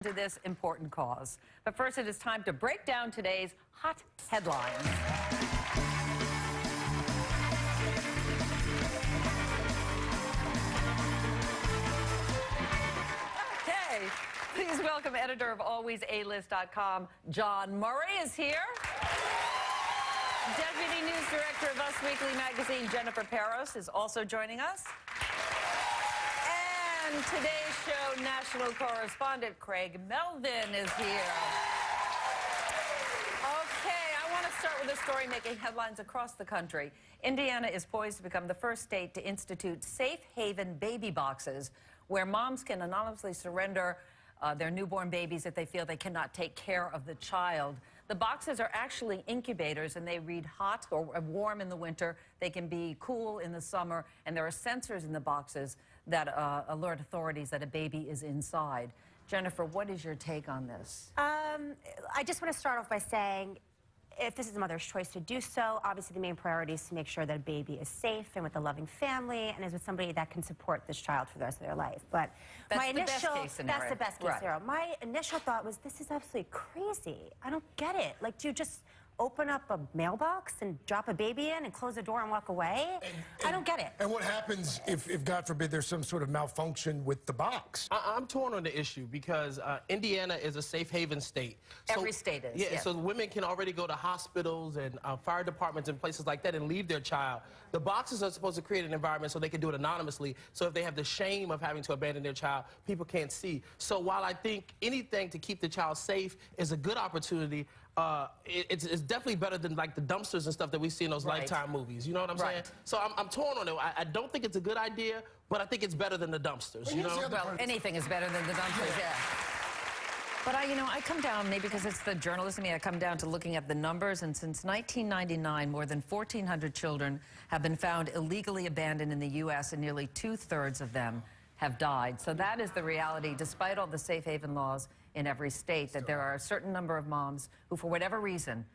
to this important cause. But first, it is time to break down today's hot headlines. Okay, please welcome editor of AlwaysAlist.com, John Murray is here. Deputy News Director of Us Weekly Magazine, Jennifer Peros, is also joining us. And today's show national correspondent Craig Melvin is here. Okay, I want to start with a story making headlines across the country. Indiana is poised to become the first state to institute safe haven baby boxes where moms can anonymously surrender their newborn babies if they feel they cannot take care of the child. The boxes are actually incubators, and they read hot or warm in the winter. They can be cool in the summer, and there are sensors in the boxes that alert authorities that a baby is inside. Jennifer, what is your take on this? I just want to start off by saying, if this is the mother's choice to do so, obviously the main priority is to make sure that a baby is safe and with a loving family and is with somebody that can support this child for the rest of their life. But that's the best case scenario. That's the best case scenario. My initial thought was, this is absolutely crazy. I don't get it. Like, do you just open up a mailbox and drop a baby in and close the door and walk away? I don't get it. And what happens if, God forbid, there's some sort of malfunction with the box? I'm torn on the issue because Indiana is a safe haven state. Every state is. Yeah, so women can already go to hospitals and fire departments and places like that and leave their child. The boxes are supposed to create an environment so they can do it anonymously. So if they have the shame of having to abandon their child, people can't see. So while I think anything to keep the child safe is a good opportunity, it's definitely better than like the dumpsters and stuff that we see in those Lifetime movies. You know what I'm saying? So I'm torn on it. I don't think it's a good idea, but I think it's better than the dumpsters. You know? Well, anything is better than the dumpsters, yeah. But I come down, maybe because it's the journalist in me, I come down to looking at the numbers, and since 1999, more than 1,400 children have been found illegally abandoned in the U.S., and nearly 2/3 of them have died. So that is the reality, despite all the safe haven laws in every state, that there are a certain number of moms who, for whatever reason,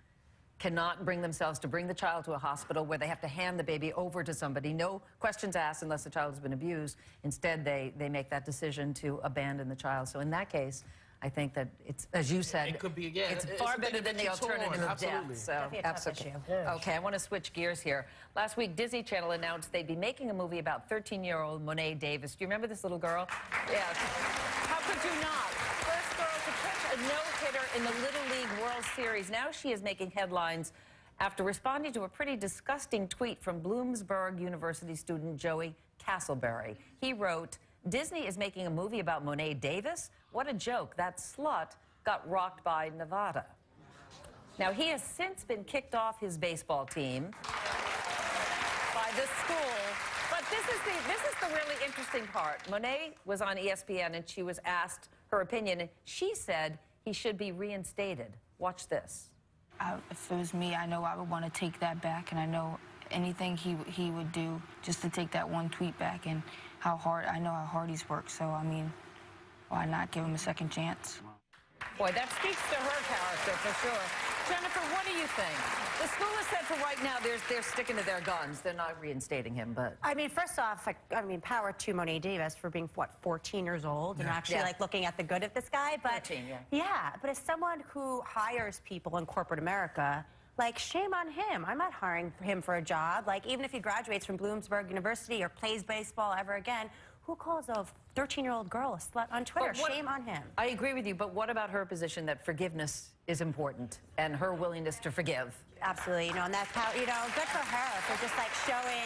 cannot bring themselves to bring the child to a hospital where they have to hand the baby over to somebody. No questions asked unless the child has been abused. Instead, they make that decision to abandon the child. So in that case, I think that it's, as you said, it could be, yeah, it's far better than the alternative of death. So, absolutely. Okay, I want to switch gears here. Last week, Disney Channel announced they'd be making a movie about 13-year-old Monet Davis. Do you remember this little girl? Yes. How could you not? First girl to pitch a no-hitter in the Little League World Series. Now she is making headlines after responding to a pretty disgusting tweet from Bloomsburg University student Joey Castleberry. He wrote, "Disney is making a movie about Monet Davis? What a joke. That slut got rocked by Nevada." Now, he has since been kicked off his baseball team by the school. But this is the really interesting part. Monet was on ESPN, and she was asked her opinion, and she said he should be reinstated. Watch this. If it was me, I know I would want to take that back, and I know anything he would do just to take that one tweet back, and I know how hard he's worked, so I mean, why not give him a second chance? Boy, that speaks to her character for sure. Jennifer, what do you think? The school has said for right now they're sticking to their guns. They're not reinstating him, but I mean, first off, I mean, power to Monet Davis for being, what, 14 years old and actually like looking at the good of this guy. But 14, yeah, but as someone who hires people in corporate America, like, shame on him. I'm not hiring him for a job. Like, even if he graduates from Bloomsburg University or plays baseball ever again, who calls a 13-year-old girl a slut on Twitter? Shame on him. I agree with you, but what about her position that forgiveness is important and her willingness to forgive? Absolutely, you know, and that's how, you know, good for her for just like showing,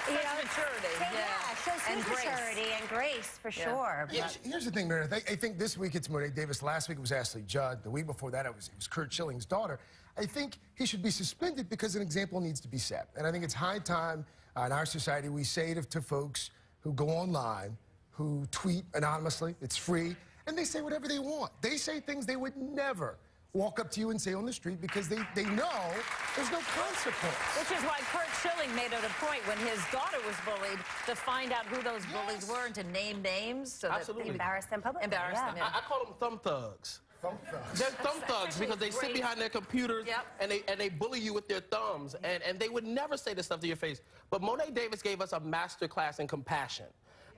you know, maturity. shows his maturity and grace for sure. Yeah, here's the thing, Meredith. I think this week it's Monet Davis. Last week it was Ashley Judd. The week before that it was Kurt Schilling's daughter. I think he should be suspended because an example needs to be set. And I think it's high time in our society we say to folks who go online, who tweet anonymously, it's free, and they say whatever they want. They say things they would never walk up to you and say on the street because they know there's no consequence. Which is why Kurt Schilling made it a point when his daughter was bullied to find out who those bullies were and to name names. So Absolutely. That embarrass them publicly. Embarrass them, I call them thumb thugs. Thumb thugs. They're thumb thugs because they sit behind their computers and they bully you with their thumbs, and they would never say this stuff to your face. But Monet Davis gave us a master class in compassion.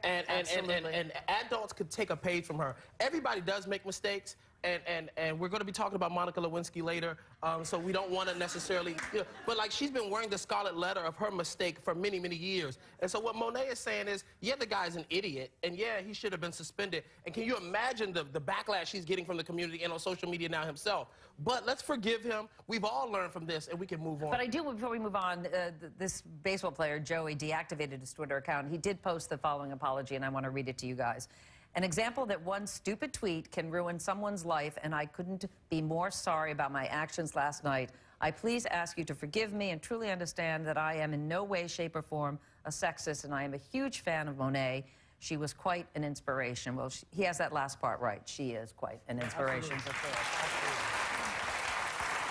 And adults could take a page from her. Everybody does make mistakes, and we're going to be talking about Monica Lewinsky later, so we don't want to necessarily, but like she's been wearing the scarlet letter of her mistake for many, many years. And so what Monet is saying is, yeah, the guy's an idiot, and yeah, he should have been suspended. And can you imagine the backlash he's getting from the community and on social media now himself? But let's forgive him. We've all learned from this, and we can move on. But I do, before we move on, this baseball player, Joey, deactivated his Twitter account. He did post the following apology, and I want to read it to you guys. An example that one stupid tweet can ruin someone's life, and I couldn't be more sorry about my actions last night. I please ask you to forgive me and truly understand that I am in no way, shape, or form a sexist, and I am a huge fan of Monet. She was quite an inspiration. Well, he has that last part right. She is quite an inspiration.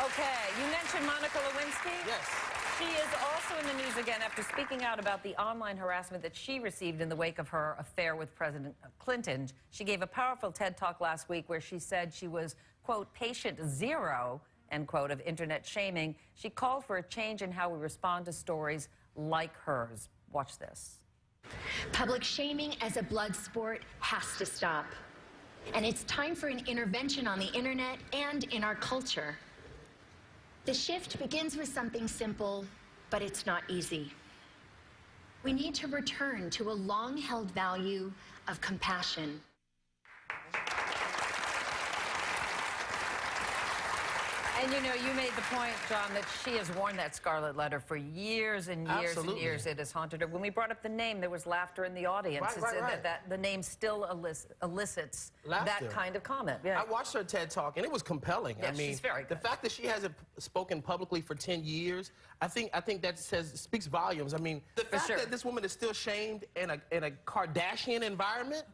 Okay, you mentioned Monica Lewinsky? Yes. She is also in the news again after speaking out about the online harassment that she received in the wake of her affair with President Clinton. She gave a powerful TED Talk last week where she said she was, quote, patient zero, end quote, of internet shaming. She called for a change in how we respond to stories like hers. Watch this. Public shaming as a blood sport has to stop. And it's time for an intervention on the internet and in our culture. The shift begins with something simple, but it's not easy. We need to return to a long-held value of compassion. And, you know, you made the point, John, that she has worn that scarlet letter for years and years and years. It has haunted her. When we brought up the name, there was laughter in the audience. Right. That the name still elicits that kind of comment. Yeah. I watched her TED Talk, and it was compelling. Yeah, I mean, she's very good. The fact that she hasn't spoken publicly for 10 years, I think that speaks volumes. I mean, the fact that this woman is still shamed in a Kardashian environment.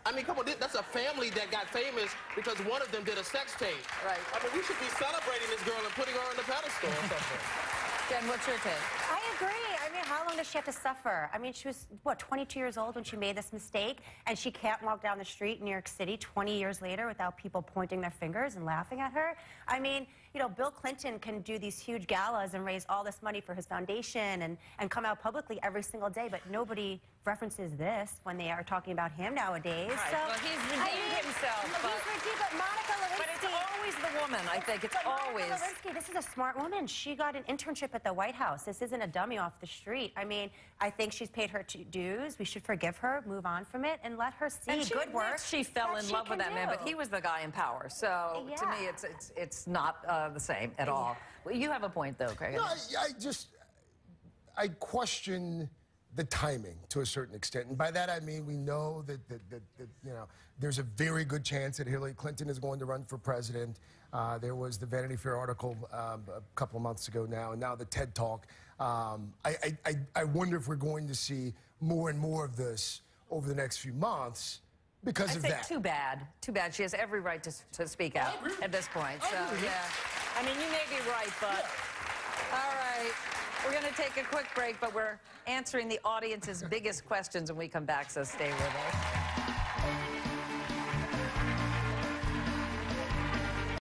I mean, come on, that's a family that got famous because one of them did a sex tape. Right. I mean, we should be celebrating this girl and putting her on the pedestal or something. Jen, what's your take? I agree. I mean, how long does she have to suffer? I mean, she was, what, 22 years old when she made this mistake, and she can't walk down the street in New York City 20 years later without people pointing their fingers and laughing at her. I mean, you know, Bill Clinton can do these huge galas and raise all this money for his foundation and come out publicly every single day, but nobody references this when they are talking about him nowadays. Right. So, well, he's redeemed himself. But Monica Lewinsky... But it's always the woman, I think. It's always... Monica Lewinsky, this is a smart woman. She got an internship at the White House. This isn't a dummy off the street. I mean, I think she's paid her dues. We should forgive her, move on from it, and let her see good work. She fell in love with that man, but he was the guy in power. So to me, it's not the same at all. Well, you have a point, though, Craig. No, I question the timing to a certain extent, and by that I mean we know that you know, there's a very good chance that Hillary Clinton is going to run for president. There was the Vanity Fair article a couple of months ago now, and now the TED Talk. I wonder if we're going to see more and more of this over the next few months because of that. Too bad. Too bad. She has every right to speak out at this point. So yeah, I mean, you may be right, but all right. We're going to take a quick break, but we're answering the audience's biggest questions when we come back, so stay with us.